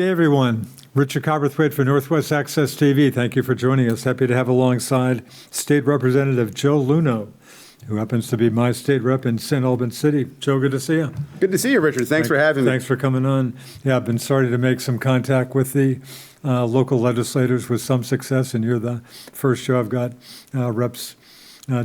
day, everyone. Richard Cowperthwait for Northwest Access TV. Thank you for joining us. Happy to have alongside State Representative Joe Luneau, who happens to be my state rep in St. Albans City. Joe, good to see you. Good to see you, Richard. Thanks for having me. Thanks for coming on. Yeah, I've been starting to make some contact with the local legislators with some success, and you're the first show. I've got reps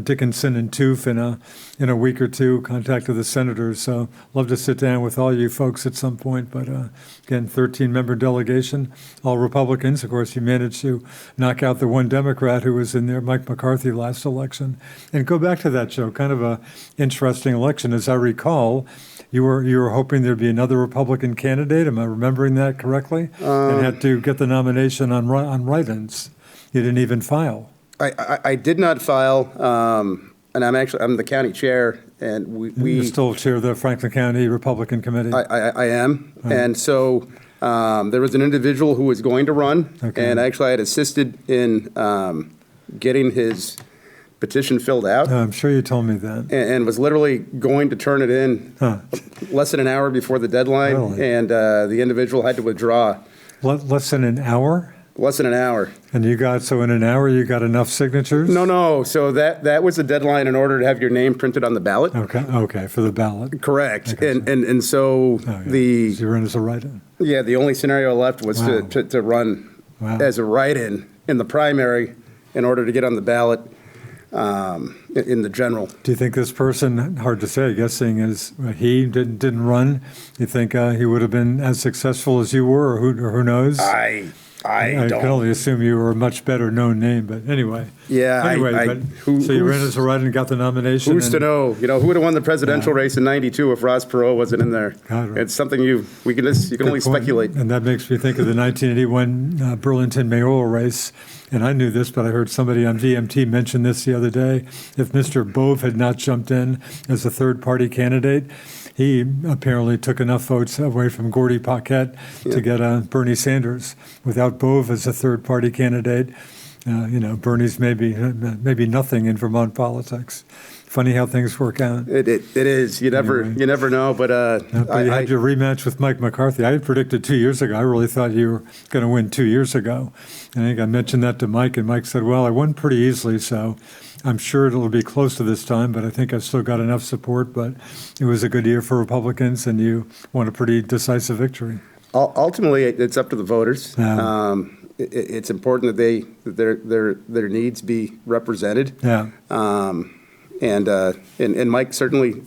Dickinson and Toof in a week or two, contact with the senators. So love to sit down with all you folks at some point. But again, 13-member delegation, all Republicans. Of course, you managed to knock out the one Democrat who was in there, Mike McCarthy, last election. And go back to that, Joe, kind of a interesting election. As I recall, you were hoping there'd be another Republican candidate. Am I remembering that correctly? And had to get the nomination on write-ins. You didn't even file. I did not file, and I'm the county chair, and we You're still chair of the Franklin County Republican Committee. I am, Right. and so there was an individual who was going to run, Okay. and actually I had assisted in getting his petition filled out, I'm sure you told me that. and was literally going to turn it in Huh. less than an hour before the deadline, Really? and the individual had to withdraw Less than an hour? less than an hour. And so in an hour you got enough signatures? No. So that was the deadline in order to have your name printed on the ballot. Okay, for the ballot. Correct. Okay, And so Oh, yeah. the So you run as a write-in. the only scenario left was Wow. to run Wow. as a write-in in the primary in order to get on the ballot in the general. Do you think this person, hard to say, I guess, seeing as he didn't run, you think he would have been as successful as you were, or who knows? I I don't. can only assume you were a much better known name, but anyway. Yeah, So you ran as a write-in and got the nomination? Who's to know? Who would have won the presidential race in '92 if Ross Perot wasn't in there? God, It's something you can only Good point. speculate. And that makes me think of the 1981 Burlington mayoral race. And I knew this, but I heard somebody on VMT mention this the other day. If Mr. Bove had not jumped in as a third-party candidate, he apparently took enough votes away from Gordy Paquette to get Bernie Sanders. Without Bove as a third-party candidate, Bernie's maybe nothing in Vermont politics. Funny how things work out. It is. You never know. But But you had your rematch with Mike McCarthy. I had predicted 2 years ago. I really thought you were going to win 2 years ago. I think I mentioned that to Mike, and Mike said, well, I won pretty easily, so I'm sure it'll be close to this time, but I think I've still got enough support. But it was a good year for Republicans, and you won a pretty decisive victory. ultimately, it's up to the voters. Yeah. It's important that their needs be represented. Yeah. And Mike certainly,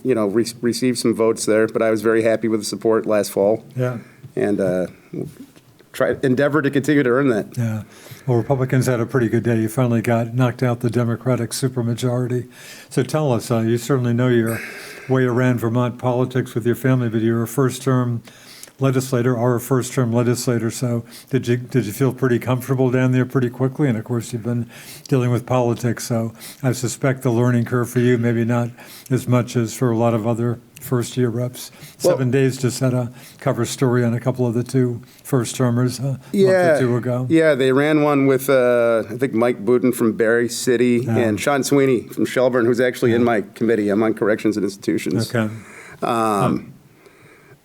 received some votes there, but I was very happy with the support last fall. Yeah. And endeavor to continue to earn that. Yeah. Well, Republicans had a pretty good day. You finally knocked out the Democratic supermajority. So tell us, you certainly know your way around Vermont politics with your family, but you're a first-term legislator, or a first-term legislator. So did you feel pretty comfortable down there pretty quickly? And of course, you've been dealing with politics, so I suspect the learning curve for you maybe not as much as for a lot of other first-year reps. 7 Days just had a cover story on a couple of the two first-termers a month or two ago. Yeah, they ran one with, I think, Mike Booten from Barry City and Sean Sweeney from Shelburne, who's actually in my committee. I'm on Corrections and Institutions. Okay.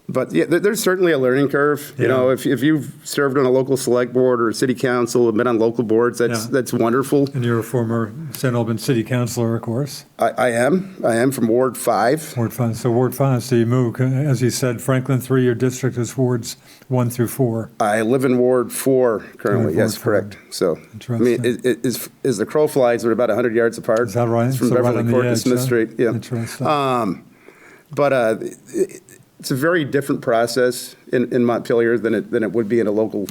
But yeah, there's certainly a learning curve. Yeah. If you've served on a local select board or a city council, been on local boards, that's wonderful. And you're a former St. Albans City Councilor, of course. I am from Ward 5. Ward 5. So Ward 5, so you move, as you said, Franklin 3, your district is wards 1 through 4. I live in Ward 4 currently. Ward Yes, 4. It's correct. So, Interesting. as the crow flies, we're about 100 yards apart. Is that right? It's from So right Beverly on the Court to edge, Smith huh? Street. Yeah. Interesting. But it's a very different process in Montpelier than it would be in a local,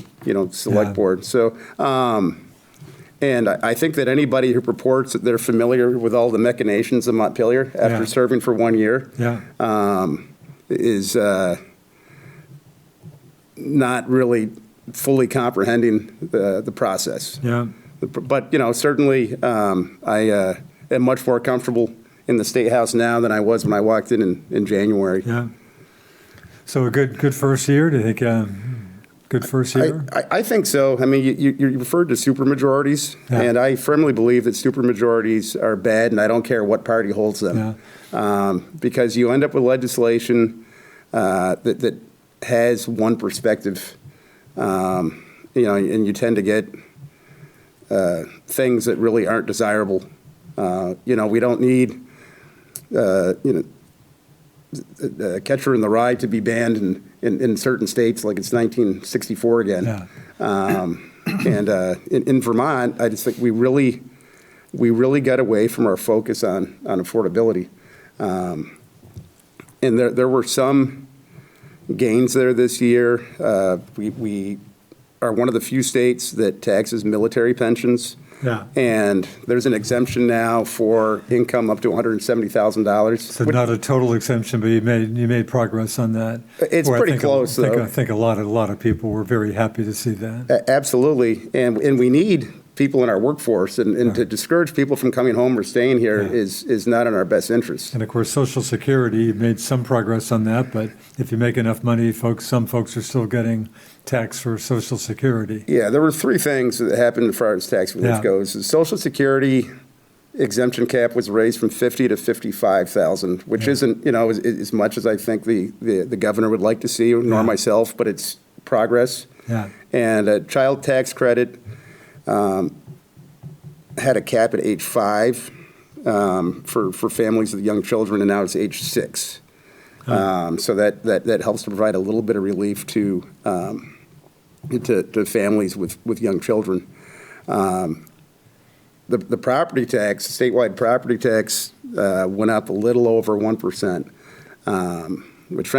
select board. So, and I think that anybody who purports that they're familiar with all the machinations of Montpelier after serving for 1 year is not really fully comprehending the process. Yeah. But, certainly I am much more comfortable in the State House now than I was when I walked in January. Yeah. So a good first year? Do you think good first year? I think so. I mean, you referred to supermajorities, and I firmly believe that supermajorities are bad, and I don't care what party holds them. Because you end up with legislation that has one perspective And you tend to get things that really aren't desirable. We don't need, Catcher in the Rye to be banned in certain states like it's 1964 again. Yeah. And in Vermont, I just think we really got away from our focus on affordability. And there were some gains there this year. We are one of the few states that taxes military pensions. Yeah. And there's an exemption now for income up to $170,000. So not a total exemption, but you made progress on that. It's pretty close, though. I think a lot of people were very happy to see that. Absolutely, and we need people in our workforce, and to discourage people from coming home or staying here is not in our best interest. And of course, Social Security, you made some progress on that, but if you make enough money, some folks are still getting taxed for Social Security. Yeah, there were three things that happened as far as tax relief goes. The Social Security exemption cap was raised from $50,000 to $55,000, which isn't, as much as I think the governor would like to see, nor myself, but it's progress. Yeah. And a child tax credit had a cap at age 5 for families with young children, and now it's age 6. So that helps to provide a little bit of relief to families with young children. The property tax, statewide property tax, went up a little over 1%, which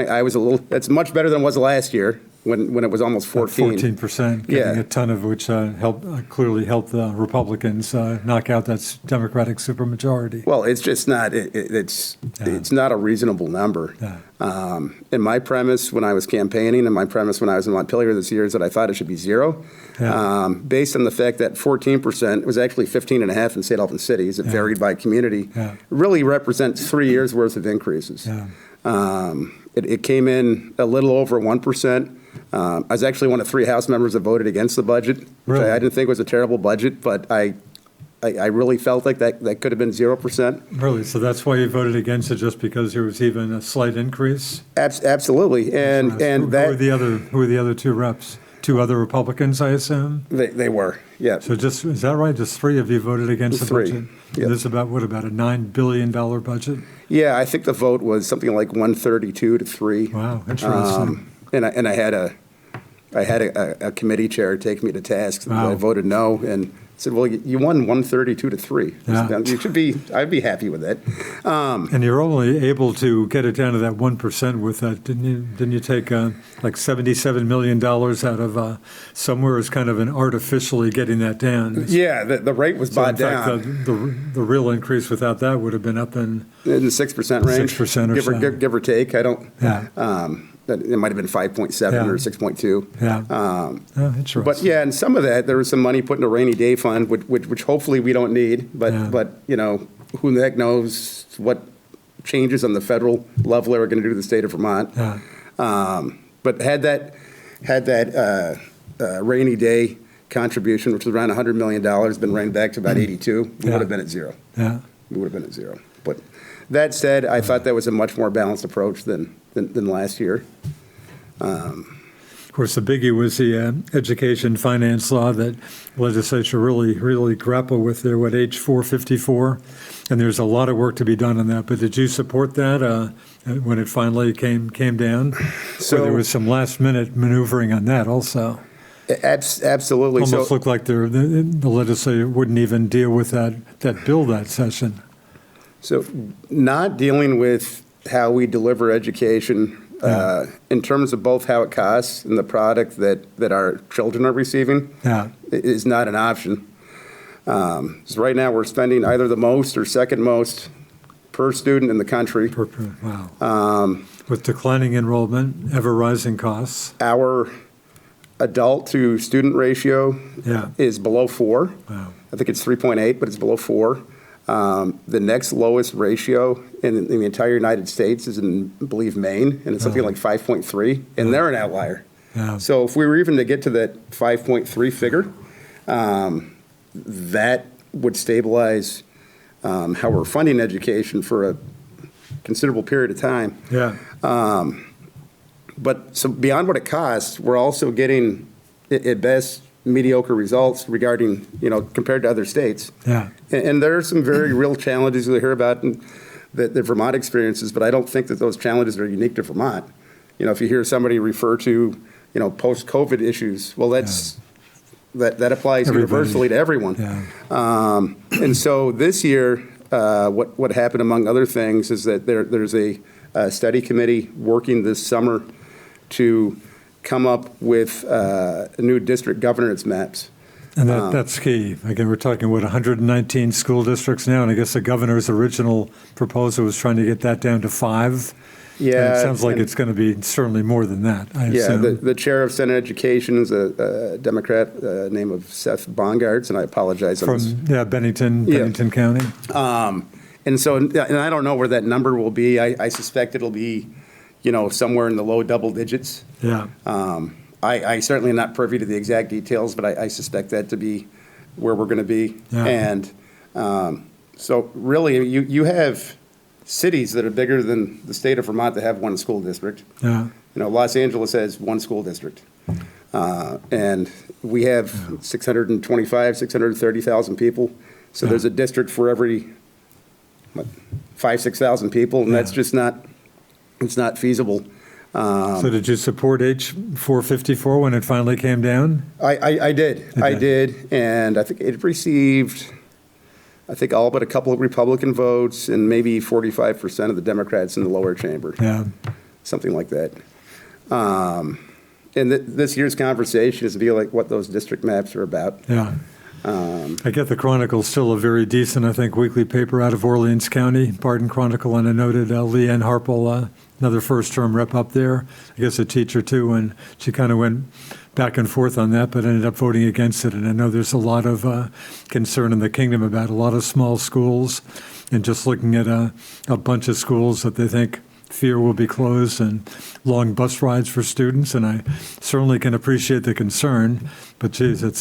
that's much better than it was last year when it was almost 14. 14%, getting a ton of which clearly helped the Republicans knock out that Democratic supermajority. Well, it's just not, it's not a reasonable number. Yeah. And my premise when I was campaigning and my premise when I was in Montpelier this year is that I thought it should be 0, based on the fact that 14% was actually 15.5 in St. Albans cities. It varied by community. It really represents 3 years worth of increases. It came in a little over 1%. I was actually one of 3 House members that voted against the budget, which I didn't think was a terrible budget, but I really felt like that could have been 0%. Really? So that's why you voted against it, just because there was even a slight increase? Absolutely. And who were the other 2 reps? 2 other Republicans, I assume? They were, yeah. So is that right? Just 3 of you voted against the 3. budget? Yep. This is about a $9 billion budget? Yeah, I think the vote was something like 132 to 3. Wow, interesting. And I had a committee chair take me to task. Wow. I voted no and said, well, you won 132 to 3. Yeah. I'd be happy with that. And you're only able to get it down to that 1% with that. Didn't you take like $77 million out of somewhere as kind of an artificially getting that down? Yeah, the rate was bought down. Fact, the real increase without that would have been up in the 6% range. 6% or so. Give or take. I don't. Yeah. It might have been 5.7 or 6.2. Yeah. Interesting. But yeah, and some of that, there was some money put in a rainy day fund, which hopefully we don't need. But who the heck knows what changes on the federal level are going to do to the state of Vermont. Yeah. But had that rainy day contribution, which was around $100 million, been reined back to about 82, we would have been at 0. Yeah. We would have been at 0. But that said, I thought that was a much more balanced approach than last year. Of course, the biggie was the education finance law that legislature really grappled with there, H 454, and there's a lot of work to be done on that. But did you support that when it finally came down? So there was some last minute maneuvering on that also. Absolutely. Almost looked like the legislature wouldn't even deal with that bill that session. So not dealing with how we deliver education in terms of both how it costs and the product that our children are receiving is not an option. So right now we're spending either the most or second most per student in the country. Wow. With declining enrollment, ever rising costs. Our adult to student ratio is below 4. Wow. I think it's 3.8, but it's below 4. The next lowest ratio in the entire United States is in, I believe, Maine, and it's something like 5.3, and they're an outlier. Yeah. So if we were even to get to that 5.3 figure, that would stabilize how we're funding education for a considerable period of time. Yeah. But so beyond what it costs, we're also getting at best, mediocre results regarding, compared to other states. Yeah. And there are some very real challenges we hear about that Vermont experiences, but I don't think that those challenges are unique to Vermont. If you hear somebody refer to, post-COVID issues, well, that applies universally to everyone. Yeah. And so this year, what happened, among other things, is that there's a study committee working this summer to come up with new district governance maps. And that's key. Again, we're talking, 119 school districts now, and I guess the governor's original proposal was trying to get that down to 5. Yeah. And it sounds like it's going to be certainly more than that, I assume. Yeah, the chair of Senate Education is a Democrat named of Seth Bongards, and I apologize. Bennington County. And so, and I don't know where that number will be. I suspect it'll be, somewhere in the low double digits. Yeah. I certainly am not privy to the exact details, but I suspect that to be where we're going to be. Yeah. And so really, you have cities that are bigger than the state of Vermont that have one school district. Yeah. Los Angeles has one school district. And we have 630,000 people. So there's a district for every 5,000-6,000 people, and that's just it's not feasible. So did you support H454 when it finally came down? I did, and I think it received, all but a couple of Republican votes and maybe 45% of the Democrats in the lower chamber. Yeah. Something like that. And this year's conversation is to be like what those district maps are about. Yeah. I get the Chronicle's still a very decent, weekly paper out of Orleans County, Barton Chronicle, and I noted Leanne Harple, another first-term rep up there, I guess a teacher too, and she kind of went back and forth on that, but ended up voting against it. And I know there's a lot of concern in the kingdom about a lot of small schools, and just looking at a bunch of schools that they think fear will be closed and long bus rides for students, and I certainly can appreciate the concern, but geez, it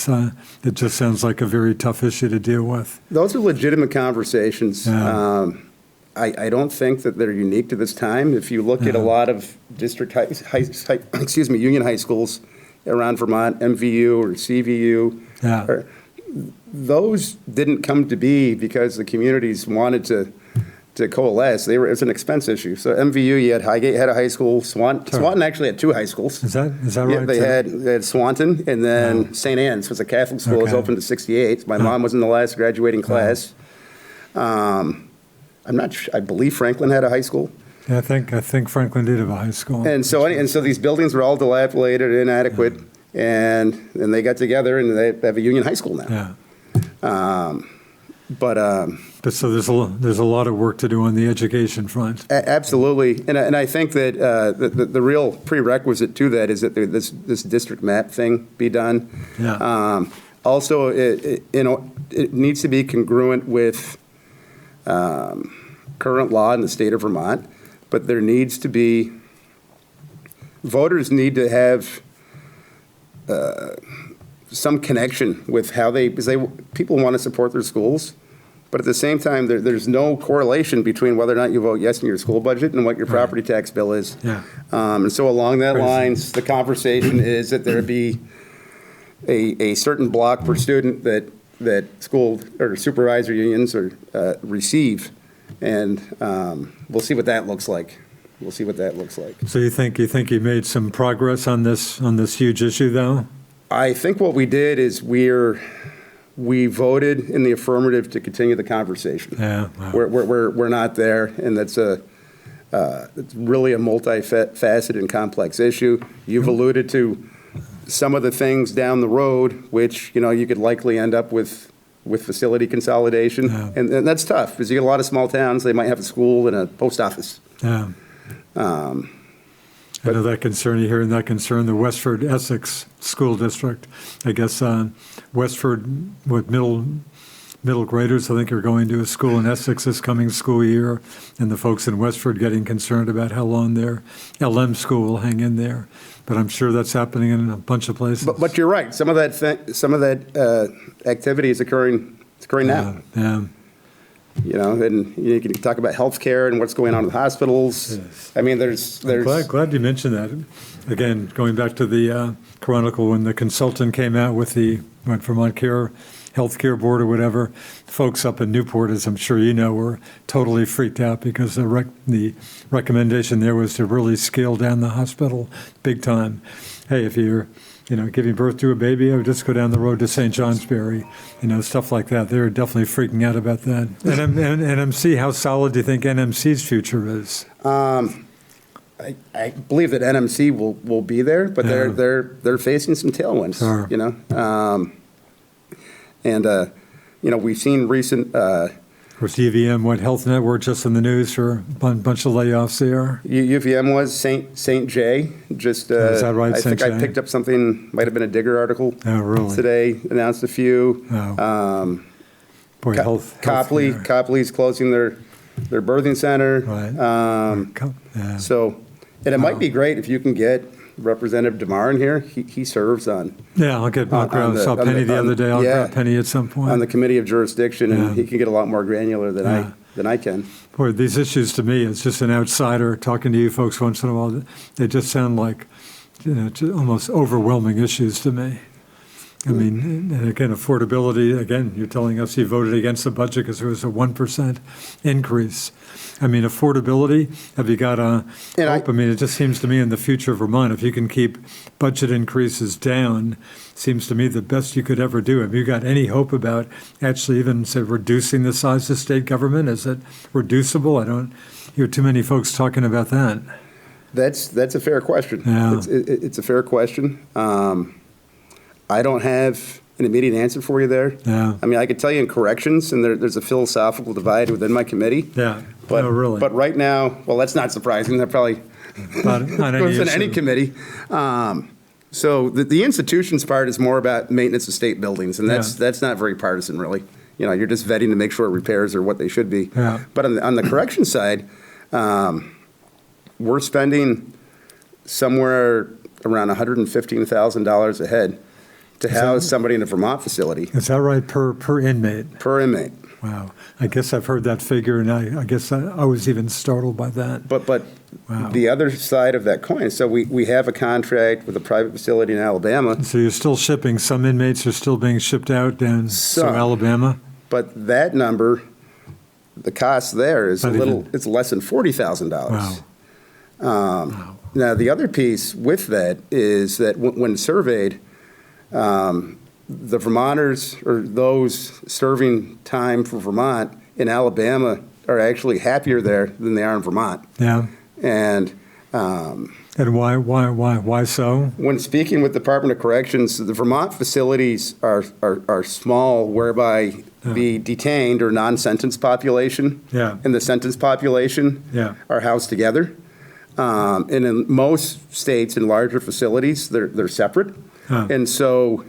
just sounds like a very tough issue to deal with. Those are legitimate conversations. Yeah. I don't think that they're unique to this time. If you look at a lot of district union high schools around Vermont, MVU or CVU, those didn't come to be because the communities wanted to coalesce. It's an expense issue. So MVU, you had Highgate had a high school. Swanton actually had 2 high schools. Is that right? Yeah, they had Swanton, and then St. Anne's was a Catholic school. It was open to 68. My mom was in the last graduating class. I'm not sure. I believe Franklin had a high school. Yeah, I think Franklin did have a high school. And so these buildings were all dilapidated, inadequate, and they got together and they have a union high school now. Yeah. But so there's a lot of work to do on the education front. Absolutely, and I think that the real prerequisite to that is that this district map thing be done. Yeah. Also, it needs to be congruent with current law in the state of Vermont, but there needs to be voters need to have some connection with how because people want to support their schools. But at the same time, there's no correlation between whether or not you vote yes in your school budget and what your property tax bill is. Yeah. And so along that lines, the conversation is that there be a certain block per student that school or supervisor unions receive, and we'll see what that looks like. So you think you made some progress on this huge issue, though? I think what we did is we voted in the affirmative to continue the conversation. Yeah, wow. We're not there, and it's really a multifaceted and complex issue. You've alluded to some of the things down the road, which you could likely end up with facility consolidation, and that's tough because you get a lot of small towns. They might have a school and a post office. Yeah. I know that concern. You're hearing that concern. The Westford Essex School District, I guess Westford with middle graders, I think, are going to a school in Essex this coming school year, and the folks in Westford getting concerned about how long their LM school will hang in there. But I'm sure that's happening in a bunch of places. But you're right. Some of that activity is occurring now. Yeah. You know, and you can talk about healthcare and what's going on in the hospitals. Yes. I mean, there's. Glad you mentioned that. Again, going back to the Chronicle, when the consultant came out with the Vermont Healthcare Board or whatever, folks up in Newport, as I'm sure you know, were totally freaked out because the recommendation there was to really scale down the hospital big time. Hey, if you're giving birth to a baby, I would just go down the road to St. Johnsbury, stuff like that. They're definitely freaking out about that. And NMC, how solid do you think NMC's future is? I believe that NMC will be there, but Yeah. they're facing some tailwinds. Sure. We've seen recent Of course, UVM, Health Network, just in the news for a bunch of layoffs there. UVM was St. J. Just Is that right, I St. think I J? picked up something. Might have been a Digger article. Oh, really? Today announced a few. Oh. Boy, Copley's closing their birthing center. Right. Yeah. So, and it might be great if you can get Representative DeMar in here. He serves on Yeah, I'll grab, saw Penny the other day. I'll grab Penny at some point. on the committee of jurisdiction, and Yeah. he can get a lot more granular than I can. Boy, these issues to me, as just an outsider talking to you folks once in a while, they just sound like, almost overwhelming issues to me. I mean, and again, affordability, again, you're telling us you voted against the budget because there was a 1% increase. I mean, affordability, have you got a hope? I mean, it just seems to me in the future of Vermont, if you can keep budget increases down, seems to me the best you could ever do. Have you got any hope about actually even, say, reducing the size of state government? Is it reducible? I don't hear too many folks talking about that. That's a fair question. Yeah. It's a fair question. I don't have an immediate answer for you there. Yeah. I mean, I could tell you in corrections, and there's a philosophical divide within my committee. Yeah. But, Oh, really? But right now, well, that's not surprising. That probably Not goes in any issue. committee. So the institutions part is more about maintenance of state buildings, and that's not very partisan, really. You're just vetting to make sure repairs are what they should be. Yeah. But on the correction side, we're spending somewhere around $115,000 a head to house somebody in a Vermont facility Is that right, per inmate? per inmate. Wow. I guess I've heard that figure, and I guess I was even startled by that. But Wow. the other side of that coin, so we have a contract with a private facility in Alabama, So you're still shipping, some inmates are still being shipped out down to Some. Alabama? but that number, the cost there is Not even- it's less than $40,000. Wow. Now, the other piece with that is that when surveyed, the Vermonters, or those serving time for Vermont in Alabama, are actually happier there than they are in Vermont. Yeah. And And why so? when speaking with Department of Corrections, the Vermont facilities are small, whereby the detained or non-sentenced population Yeah. and the sentenced population Yeah. are housed together. And in most states, in larger facilities, they're separate. Huh. And so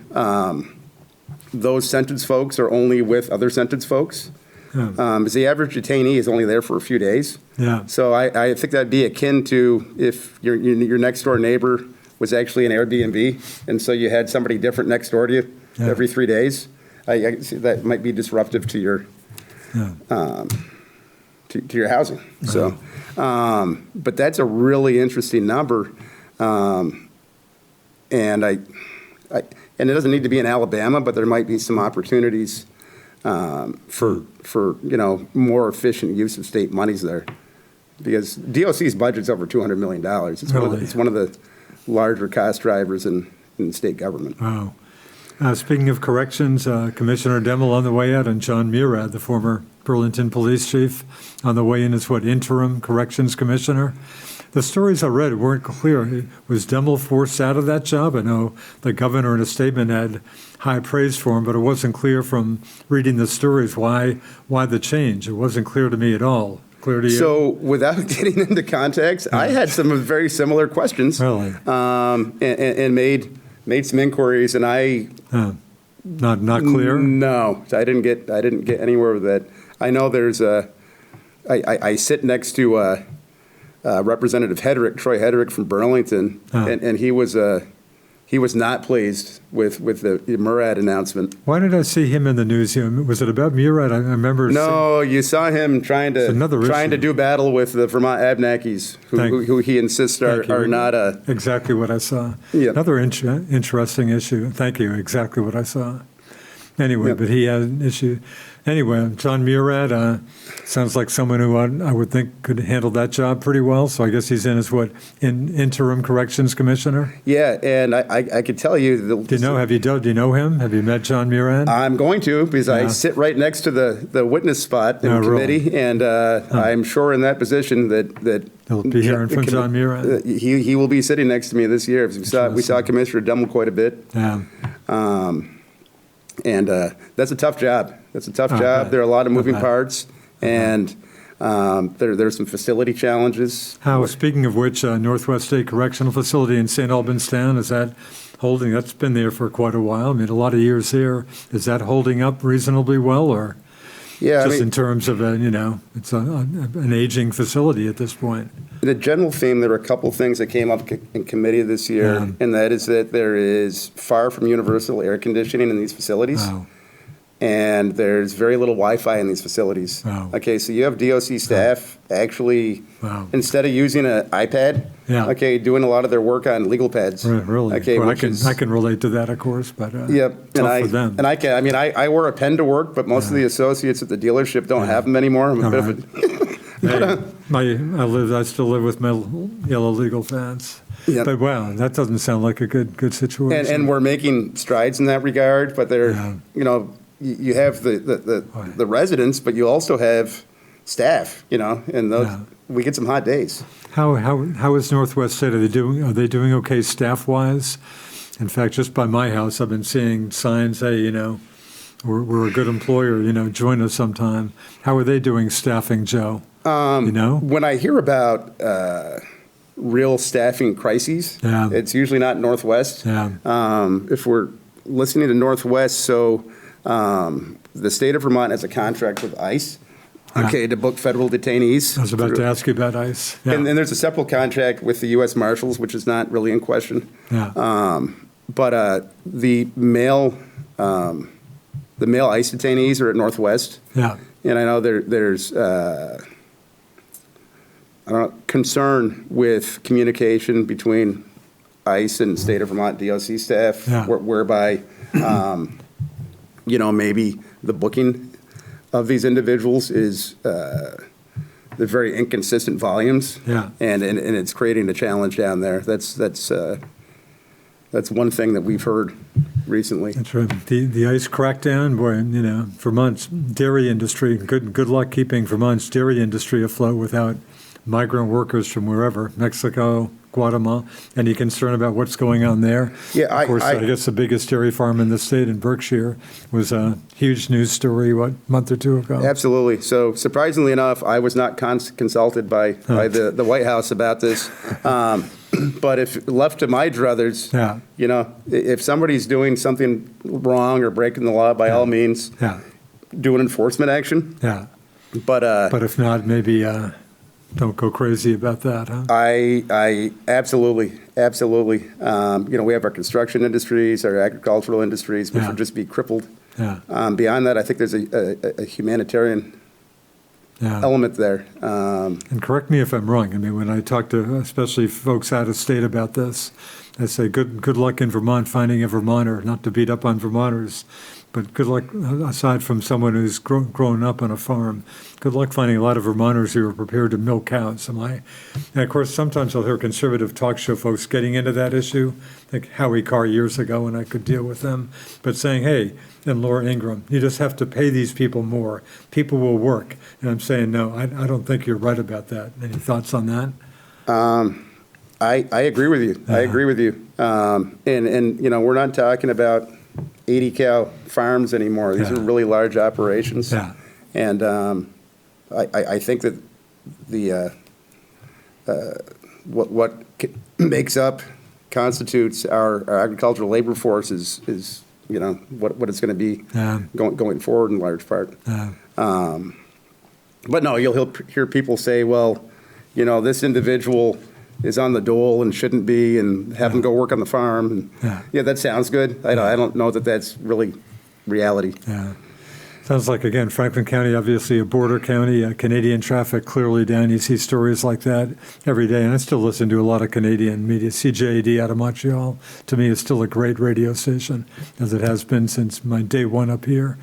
those sentenced folks are only with other sentenced folks. As the average detainee is only there for a few days. Yeah. So I think that'd be akin to if your next door neighbor was actually an Airbnb, and so you had somebody different next door to you Yeah. every 3 days. I see that might be disruptive to your Yeah. to your housing. So, but that's a really interesting number, and and it doesn't need to be in Alabama, but there might be some opportunities for more efficient use of state monies there, because DOC's budget's over $200 million. Really? It's one of the larger cost drivers in state government. Wow. Speaking of corrections, Commissioner Demmel on the way out, and John Murad, the former Burlington Police Chief, on the way in as interim corrections commissioner. The stories I read weren't clear. Was Demmel forced out of that job? I know the governor in a statement had high praise for him, but it wasn't clear from reading the stories why the change. It wasn't clear to me at all. Clear to you? So without getting into context, I had some very similar questions. Really? And made some inquiries, and I Not clear? No, I didn't get anywhere with that. I know there's I sit next to Representative Hedrick, Troy Hedrick from Burlington, and he was he was not pleased with the Murad announcement. Why did I see him in the news? Was it about Murad? I remember. No, you saw him trying to do battle with the Vermont Abnakis, who he insists are not a... Exactly what I saw. Yep. Another interesting issue. Thank you. Exactly what I saw. Anyway, Yep. but he had an issue. Anyway, John Murad sounds like someone who I would think could handle that job pretty well. So I guess he's in as interim corrections commissioner? Yeah, and I could tell you... Do you know him? Have you met John Murad? I'm going to, because I sit right next to the witness spot in the committee, really? and I'm sure in that position that He'll be hearing from John Murad. He will be sitting next to me this year. We saw Commissioner Dummel quite a bit. Yeah. And that's a tough job. That's a tough job. There are a lot of moving parts, and there's some facility challenges. Speaking of which, Northwest State Correctional Facility in St. Albans Town, is that holding? That's been there for quite a while. I mean, a lot of years here. Is that holding up reasonably well, or just in terms of it's an aging facility at this point? The general theme, there were a couple things that came up in committee this year, and that is that there is far from universal air conditioning in these facilities. Wow. And there's very little Wi-Fi in these facilities. Wow. Okay, so you have DOC staff actually, instead of using an iPad, doing a lot of their work on legal pads. Really? Okay, well, I can relate to that, of course, but tough for them. And I wear a pen to work, but most of the associates at the dealership don't have them anymore. I'm a bit of I still live with my yellow legal pads. Yep. But wow, that doesn't sound like a good situation. And we're making strides in that regard, but you have the residents, but you also have staff, and those we get some hot days. How is Northwest State? Are they doing okay staff wise? In fact, just by my house, I've been seeing signs, hey, we're a good employer, join us sometime. How are they doing staffing, Joe? When I hear about real staffing crises, it's usually not Northwest. If we're listening to Northwest, so the state of Vermont has a contract with ICE, to book federal detainees. I was about to ask you about ICE. Yeah. And there's a separate contract with the U.S. Marshals, which is not really in question. But the male ICE detainees are at Northwest. Yeah. And I know there's concern with communication between ICE and state of Vermont DOC staff, whereby maybe the booking of these individuals is the very inconsistent volumes. And it's creating a challenge down there. That's one thing that we've heard recently. That's right. The ICE crackdown, boy, Vermont's dairy industry, good luck keeping Vermont's dairy industry afloat without migrant workers from wherever, Mexico, Guatemala. Any concern about what's going on there? Yeah, of course, I guess the biggest dairy farm in the state in Berkshire was a huge news story, a month or two ago? Absolutely. So surprisingly enough, I was not consulted by the White House about this. But if left to my druthers, if somebody's doing something wrong or breaking the law, by all means, do an enforcement action. But if not, maybe don't go crazy about that, huh? I absolutely. We have our construction industries, our agricultural industries, which would just be crippled. Beyond that, I think there's a humanitarian element there. And correct me if I'm wrong. I mean, when I talk to especially folks out of state about this, I say good luck in Vermont finding a Vermonter, not to beat up on Vermonters, but good luck, aside from someone who's grown up on a farm, good luck finding a lot of Vermonters who are prepared to milk cows. And of course, sometimes I'll hear conservative talk show folks getting into that issue, like Howie Carr years ago, and I could deal with them, but saying, hey, and Laura Ingraham, you just have to pay these people more. People will work. And I'm saying, no, I don't think you're right about that. Any thoughts on that? I agree with you. I agree with you. And we're not talking about 80 cow farms anymore. These are really large operations. And I think that what constitutes our agricultural labor force is what it's going to be going forward in large part. But no, you'll hear people say, well, this individual is on the dole and shouldn't be, and have them go work on the farm. And Yeah. that sounds good. I don't know that that's really reality. Yeah. Sounds like, again, Franklin County, obviously a border county, Canadian traffic clearly down. You see stories like that every day. And I still listen to a lot of Canadian media. CJAD out of Montreal, to me, is still a great radio station, as it has been since my day one up here.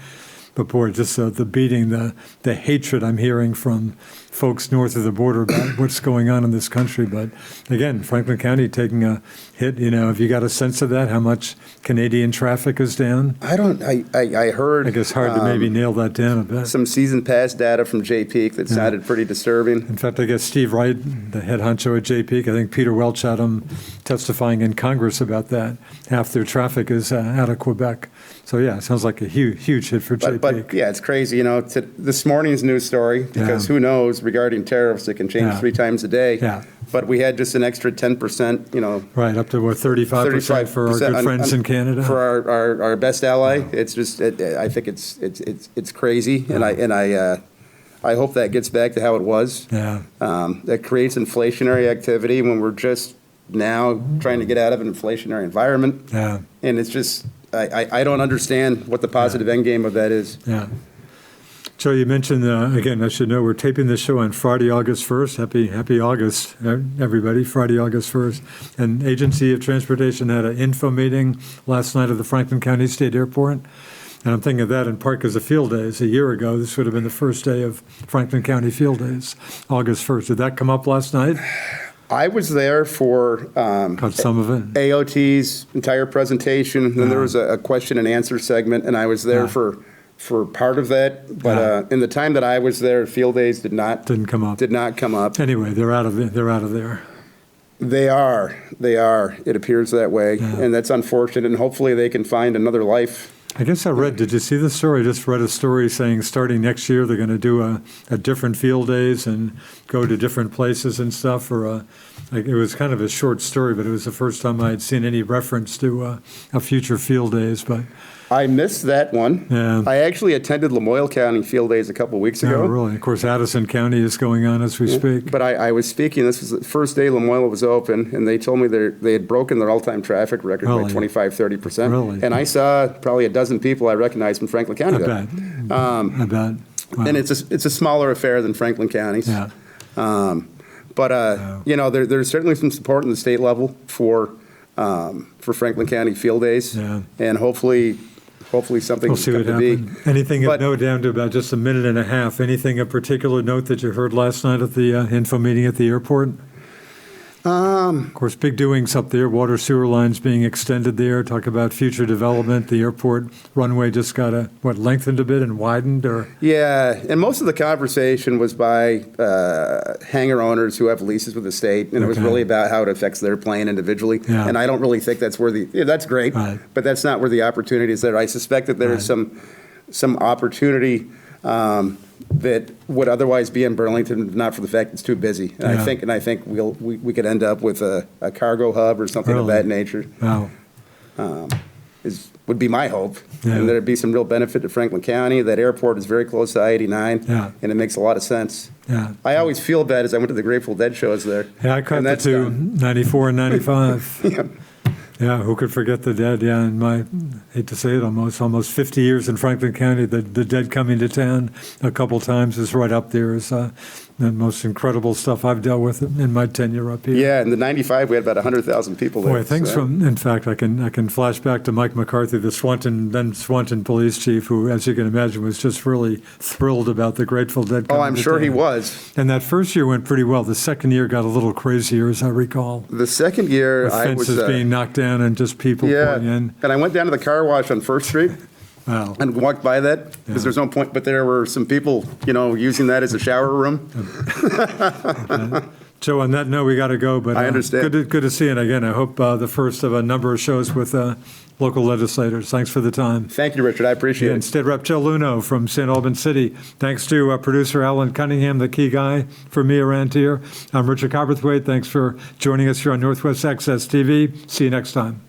But boy, just the beating, the hatred I'm hearing from folks north of the border about what's going on in this country. But again, Franklin County taking a hit. Have you got a sense of that? How much Canadian traffic is down? I heard. I guess hard to maybe nail that down a bit. Some season pass data from Jay Peak that sounded pretty disturbing. In fact, I guess Steve Wright, the head honcho at Jay Peak, I think Peter Welch had him testifying in Congress about that. Half their traffic is out of Quebec. So yeah, it sounds like a huge hit for Jay Peak. But yeah, it's crazy. This morning's news story, because who knows regarding tariffs, it can change 3 times a day. Yeah. But we had just an extra 10%, Right, up to what, 35% for our good friends in Canada? For our best ally. It's just, I think it's crazy. And I hope that gets back to how it was. Yeah. That creates inflationary activity when we're just now trying to get out of an inflationary environment. Yeah. And it's just, I don't understand what the positive end game of that is. Yeah. Joe, you mentioned, again, I should know, we're taping this show on Friday, August 1st. Happy August, everybody, Friday, August 1st. And Agency of Transportation had an info meeting last night at the Franklin County State Airport. And I'm thinking of that in part because of Field Days. A year ago, this would have been the first day of Franklin County Field Days, August 1st. Did that come up last night? I was there for Got some of it. AOT's entire presentation, and then there was a question and answer segment, and I was there for part of that. But in the time that I was there, Field Days didn't come up. Anyway, they're out of there. They are. It appears that way, and that's unfortunate. And hopefully, they can find another life. I guess did you see the story? I just read a story saying starting next year, they're going to do a different Field Days and go to different places and stuff. It was kind of a short story, but it was the first time I had seen any reference to a future Field Days. But I missed that one. Yeah. I actually attended Lamoille County Field Days a couple of weeks ago. Oh, really? Of course, Addison County is going on as we speak. But I was speaking, this was the first day Lamoille was open, and they told me they had broken their all-time traffic record by 25-30%. Really? And I saw probably a dozen people I recognized from Franklin County. I bet. Wow. And it's a smaller affair than Franklin County's. Yeah. There's certainly some support in the state level for Franklin County Field Days. Yeah. And hopefully something We'll see what to be. happens. Anything of note down to about just a minute and a half? Anything of particular note that you heard last night at the info meeting at the airport? Of course, big doings up there. Water sewer lines being extended there. Talk about future development. The airport runway just got lengthened a bit and widened, or yeah. And most of the conversation was by hangar owners who have leases with the state, and it was really about how it affects their plane individually. Yeah. And I don't really think that's where that's great, but that's not where the opportunity is there. I suspect that there is some opportunity that would otherwise be in Burlington, not for the fact it's too busy. And I think we could end up with a cargo hub or something of that nature. Wow. Would be my hope. Yeah. And there'd be some real benefit to Franklin County. That airport is very close to I-89, and it makes a lot of sense. Yeah. I always feel bad as I went to the Grateful Dead shows there. Yeah, I caught the two, 94 and 95. Yeah. Yeah, who could forget the Dead? Yeah, and hate to say it, almost 50 years in Franklin County, the Dead coming to town a couple times is right up there as the most incredible stuff I've dealt with in my tenure up here. Yeah, in the 95, we had about 100,000 people there. Boy, things in fact, I can flash back to Mike McCarthy, the Swanton police chief, who, as you can imagine, was just really thrilled about the Grateful Dead coming I'm sure town. he was. And that first year went pretty well. The second year got a little crazier, as I recall. The second year, with fences being knocked down and just people pouring in. And I went down to the car wash on First Street. Wow. And walked by that because there's no point, but there were some people, using that as a shower room. Joe, on that note, we got to go, but I understand. Good to see you. And again, I hope the first of a number of shows with local legislators. Thanks for the time. Thank you, Richard. I appreciate it. State Rep Joe Luneau from St. Albans City. Thanks to producer Alan Cunningham, the key guy for me around here. I'm Richard Cowperthwait. Thanks for joining us here on Northwest Access TV. See you next time.